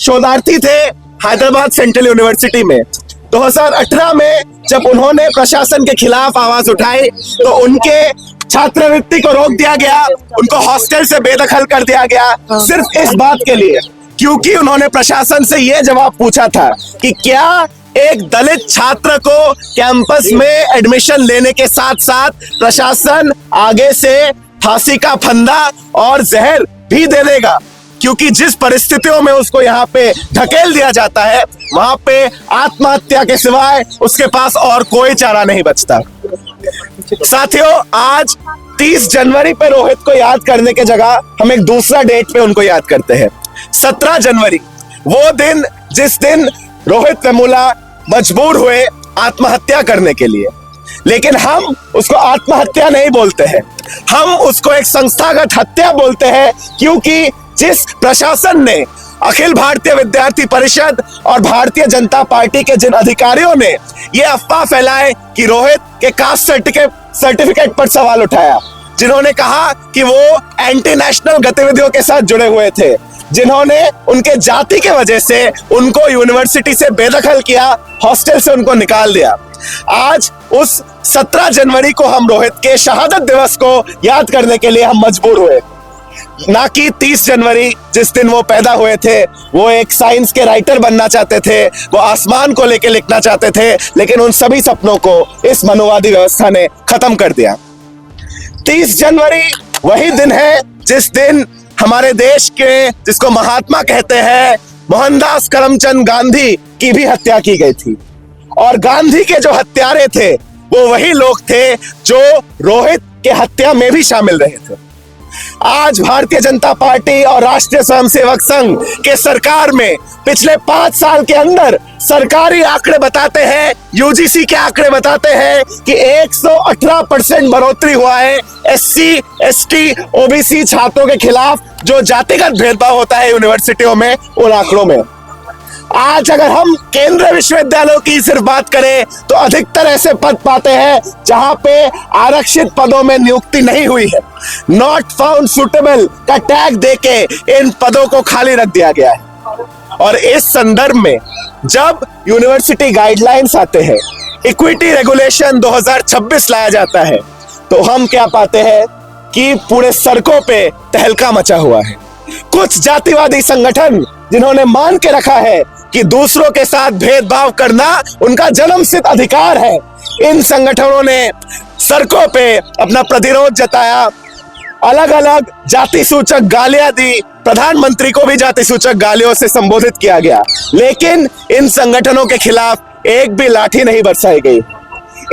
शोधार्थी थे Hyderabad central university में। 2018 में जब उन्होंने प्रशासन के खिलाफ आवाज उठाई तो उनके छात्रवृत्ति को रोक दिया गया, उनको हॉस्टल से बेदखल कर दिया गया, सिर्फ इस बात के लिए क्योंकि उन्होंने प्रशासन से यह जवाब पूछा था कि क्या एक दलित छात्र को कैंपस में एडमिशन लेने के साथ साथ प्रशासन आगे से फांसी का फंदा और जहर भी दे देगा, क्योंकि जिस परिस्थितियों में उसको यहाँ पे ढकेल दिया जाता है वहां पे आत्महत्या के सिवाय उसके पास और कोई चारा नहीं बचता। साथियों, आज 30 जनवरी पे रोहित को याद करने के जगह हम एक दूसरा डेट पे उनको याद करते हैं। 17 जनवरी, वो दिन जिस दिन रोहित वेमुला मजबूर हुए आत्महत्या करने के लिए, लेकिन हम उसको आत्महत्या नहीं बोलते हैं, हम उसको एक संस्थागत हत्या बोलते हैं, क्योंकि जिस प्रशासन ने अखिल भारतीय विद्यार्थी परिषद और भारतीय जनता पार्टी के जिन अधिकारियों ने ये अफवाह फैलाए कि रोहित के कास्ट सर्टिफिकेट पर सवाल उठाया, जिन्होंने कहा कि वो एंटी नेशनल गतिविधियों के साथ जुड़े हुए थे, जिन्होंने उनके जाति के वजह से उनको यूनिवर्सिटी से बेदखल किया, हॉस्टल से उनको निकाल दिया, आज उस 17 जनवरी को हम रोहित के शहादत दिवस को याद करने के लिए हम मजबूर हुए, ना कि 30 जनवरी जिस दिन वो पैदा हुए थे। वो एक साइंस के राइटर बनना चाहते थे, वो आसमान को लेके लिखना चाहते थे, लेकिन उन सभी सपनों को इस मनुवादी व्यवस्था ने खत्म कर दिया। 30 जनवरी वही दिन है जिस दिन हमारे देश के, जिसको महात्मा कहते हैं, मोहनदास करमचंद गांधी की भी हत्या की गई थी। और गांधी के जो हत्यारे थे वो वही लोग थे जो रोहित के हत्या में भी शामिल रहे थे। आज भारतीय जनता पार्टी और राष्ट्रीय स्वयंसेवक संघ के सरकार में पिछले 5 साल के अंदर सरकारी आंकड़े बताते हैं, यूजीसी के आंकड़े बताते हैं कि 118% बढ़ोतरी हुआ है एससी, एसटी, ओबीसी छात्रों के खिलाफ जो जातिगत भेदभाव होता है यूनिवर्सिटियों में, उन आंकड़ों में। आज अगर हम केंद्रीय विश्वविद्यालयों की सिर्फ बात करें तो अधिकतर ऐसे पद पाते हैं जहां पे आरक्षित पदों में नियुक्ति नहीं हुई है, नॉट फाउंड सुटेबल का टैग देके इन पदों को खाली रख दिया गया है। और इस संदर्भ में जब यूनिवर्सिटी गाइडलाइंस आते हैं, इक्विटी रेगुलेशन 2026 लाया जाता है, तो हम क्या पाते हैं कि पूरे सड़कों पे तहलका मचा हुआ है। कुछ जातिवादी संगठन जिन्होंने मान के रखा है कि दूसरों के साथ भेदभाव करना उनका जन्मसिद्ध अधिकार है, इन संगठनों ने सड़कों पे अपना प्रतिरोध जताया, अलग अलग जाति सूचक गालियां दी, प्रधानमंत्री को भी जाति सूचक गालियों से संबोधित किया गया, लेकिन इन संगठनों के खिलाफ एक भी लाठी नहीं बरसाई गई।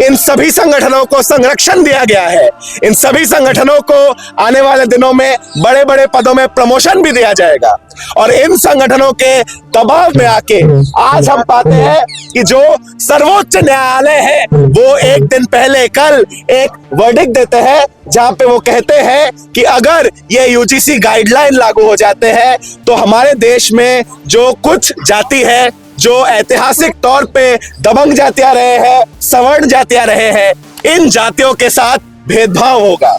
इन सभी संगठनों को संरक्षण दिया गया है, इन सभी संगठनों को आने वाले दिनों में बड़े बड़े पदों में प्रमोशन भी दिया जाएगा। और इन संगठनों के दबाव में आके आज हम पाते हैं कि जो सर्वोच्च न्यायालय है वो एक दिन पहले कल एक वर्डिक्ट देते हैं जहां पे वो कहते हैं कि अगर ये यूजीसी गाइडलाइन लागू हो जाते हैं तो हमारे देश में जो कुछ जाति है, जो ऐतिहासिक तौर पे दबंग जातियां रहे हैं, सवर्ण जातियां रहे हैं, इन जातियों के साथ भेदभाव होगा,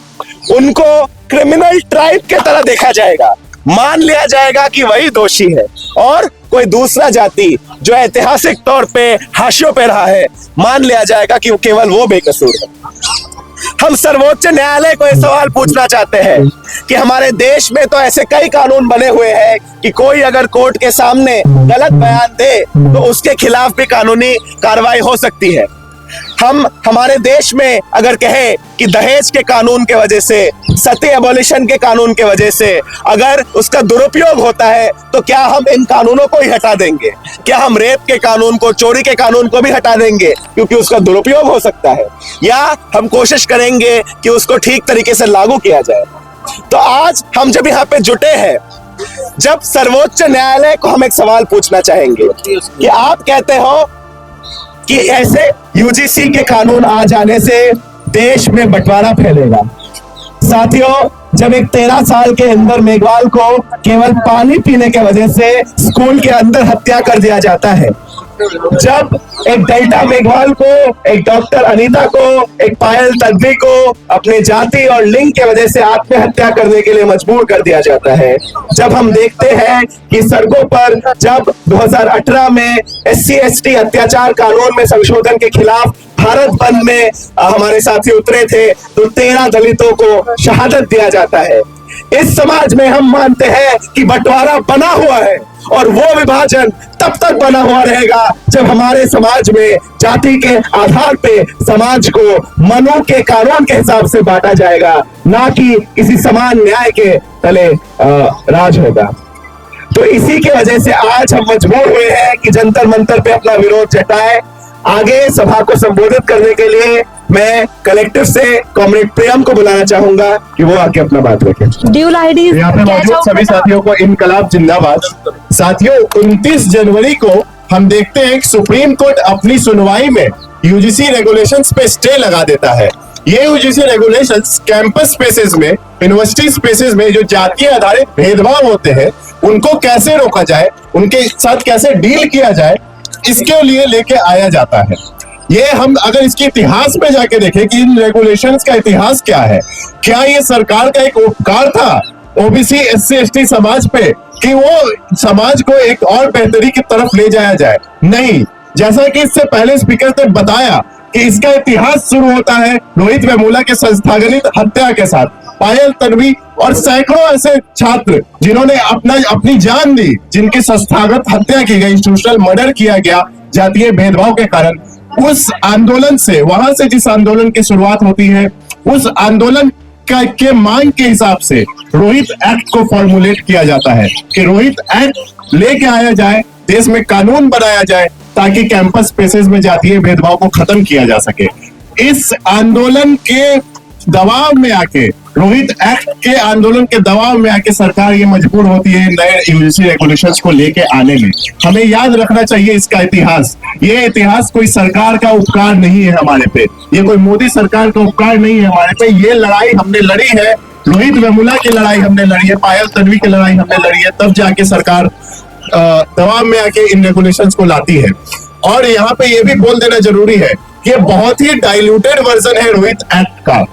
उनको क्रिमिनल ट्राइब के तरह देखा जाएगा, मान लिया जाएगा कि वही दोषी है और कोई दूसरा जाति जो ऐतिहासिक तौर पे हाशियों पे रहा है, मान लिया जाएगा कि केवल वो बेकसूर है। हम सर्वोच्च न्यायालय को यह सवाल पूछना चाहते हैं कि हमारे देश में तो ऐसे कई कानून बने हुए हैं कि कोई अगर कोर्ट के सामने गलत बयान दे तो उसके खिलाफ भी कानूनी कार्रवाई हो सकती है। हम हमारे देश में अगर कहें कि दहेज के कानून के वजह से, सती एबॉलिशन के कानून के वजह से अगर उसका दुरुपयोग होता है तो क्या हम इन कानूनों को ही हटा देंगे? क्या हम रेप के कानून को, चोरी के कानून को भी हटा देंगे क्योंकि उसका दुरुपयोग हो सकता है? या हम कोशिश करेंगे कि उसको ठीक तरीके से लागू किया जाए? तो आज हम जब यहाँ पे जुटे हैं, जब सर्वोच्च न्यायालय को हम एक सवाल पूछना चाहेंगे कि आप कहते हो कि ऐसे यूजीसी के कानून आ जाने से देश में बंटवारा फैलेगा। साथियों, जब एक 13 साल के इंदर मेघवाल को केवल पानी पीने के वजह से स्कूल के अंदर हत्या कर दिया जाता है, जब एक डेल्टा मेघवाल को, एक डॉक्टर अनीता को, एक पायल तन्वी को अपने जाति और लिंग के वजह से आत्महत्या करने के लिए मजबूर कर दिया जाता है, जब हम देखते हैं कि सड़कों पर जब 2018 में SC/ST अत्याचार कानून में संशोधन के खिलाफ भारत बंद में हमारे साथी उतरे थे, तो 13 दलितों को शहादत दिया जाता है। इस समाज में हम मानते हैं कि बंटवारा बना हुआ है और वो विभाजन तब तक बना हुआ रहेगा जब हमारे समाज में जाति के आधार पे समाज को मनु के कानून के हिसाब से बांटा जाएगा, ना कि किसी समान न्याय के तले राज होगा। तो इसी की वजह से आज हम मजबूर हुए हैं कि जंतर मंतर पे अपना विरोध जताएं। आगे सभा को संबोधित करने के लिए मैं कलेक्टर से कॉमरेड प्रियम को बुलाना चाहूंगा कि वो आके अपना बात रखें। ड्यूल आईडी यहाँ पे मौजूद सभी साथियों को इनकलाब जिंदाबाद। साथियों, 29 जनवरी को हम देखते हैं कि सुप्रीम कोर्ट अपनी सुनवाई में यूजीसी रेगुलेशंस पे स्टे लगा देता है। ये यूजीसी रेगुलेशंस कैंपस स्पेसेस में, यूनिवर्सिटी स्पेसेस में जो जातीय आधारित भेदभाव होते हैं उनको कैसे रोका जाए, उनके साथ कैसे डील किया जाए, इसके लिए लेके आया जाता है। ये हम अगर इसके इतिहास में जाके देखें कि इन रेगुलेशंस का इतिहास क्या है, क्या ये सरकार का एक उपकार था ओबीसी SC/ST समाज पे कि वो समाज को एक और बेहतरी की तरफ ले जाया जाए? नहीं। जैसा कि इससे पहले स्पीकर ने बताया कि इसका इतिहास शुरू होता है रोहित वेमुला के संस्थागत हत्या के साथ, पायल तन्वी और सैकड़ों ऐसे छात्र जिन्होंने अपनी जान दी, जिनकी संस्थागत हत्या की गई, सोशल मर्डर किया गया जातीय भेदभाव के कारण। उस आंदोलन से, वहां से जिस आंदोलन की शुरुआत होती है, उस आंदोलन के मांग के हिसाब से रोहित एक्ट को फॉर्मुलेट किया जाता है कि रोहित एक्ट लेके आया जाए, देश में कानून बनाया जाए ताकि कैंपस स्पेसेस में जातीय भेदभाव को खत्म किया जा सके। इस आंदोलन के दबाव में आके, रोहित एक्ट के आंदोलन के दबाव में आके सरकार ये मजबूर होती है नए यूजीसी रेगुलेशंस को लेके आने में। हमें याद रखना चाहिए इसका इतिहास। ये इतिहास कोई सरकार का उपकार नहीं है हमारे पे, ये कोई मोदी सरकार का उपकार नहीं है हमारे पे। ये लड़ाई हमने लड़ी है, रोहित वेमुला की लड़ाई हमने लड़ी है, पायल तन्वी की लड़ाई हमने लड़ी है, तब जाके सरकार दबाव में आके इन रेगुलेशंस को लाती है। और यहाँ पे ये भी बोल देना जरूरी है कि ये बहुत ही डाइल्यूटेड वर्जन है रोहित एक्ट का।